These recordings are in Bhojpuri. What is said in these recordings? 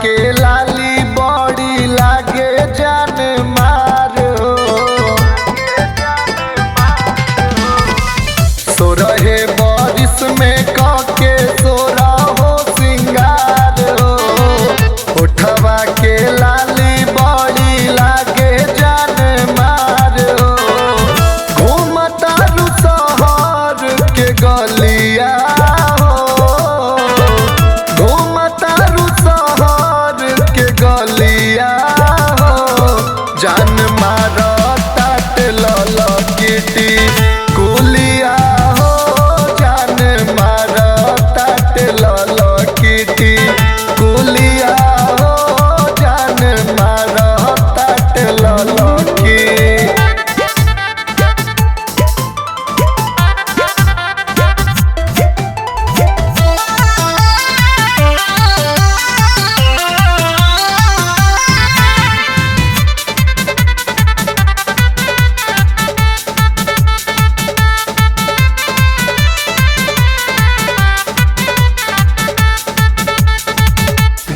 के लाली बड़ी लागे जान मारो। सोरहे बारिश में काके सोरा हो सिंगार हो। उठवा के लाली बड़ी लागे जान मारो। घूमता रु शहर के गलिया हो। घूमता रु शहर के गलिया हो। जान मारो तात ललकिटी कुलिया हो। जान मारो तात ललकिटी कुलिया हो। जान मारो तात ललकी।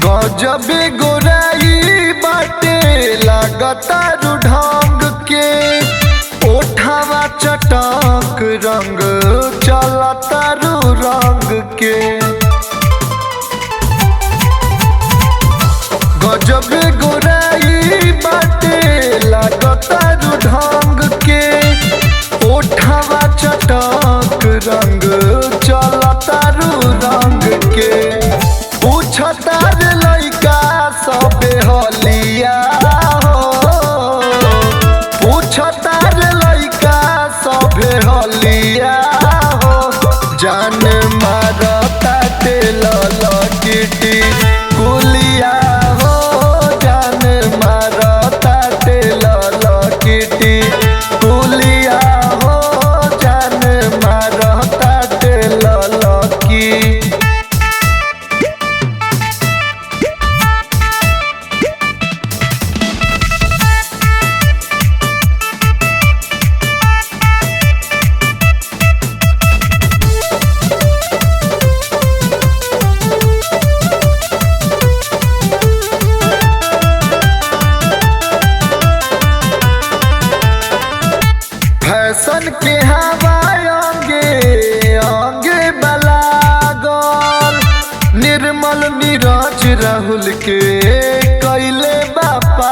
गजबे गोराई बाटे लागता रु ढंग के। ओठावा चटक रंग चलता रु रंग के। गजबे गोराई बाटे लागता रु ढंग के। ओठावा चटक रंग चलता रु रंग के। पूछता रे लइका सबे हलिया हो। पूछता रे लइका सबे हलिया हो। जान मारता तेल ललकिटी कुलिया हो। जान मारता तेल ललकिटी कुलिया हो। जान मारता तेल ललकी। फैशन के हवा अंगे अंगे बलागल। निर्मल नीरज राहुल के कैले बापा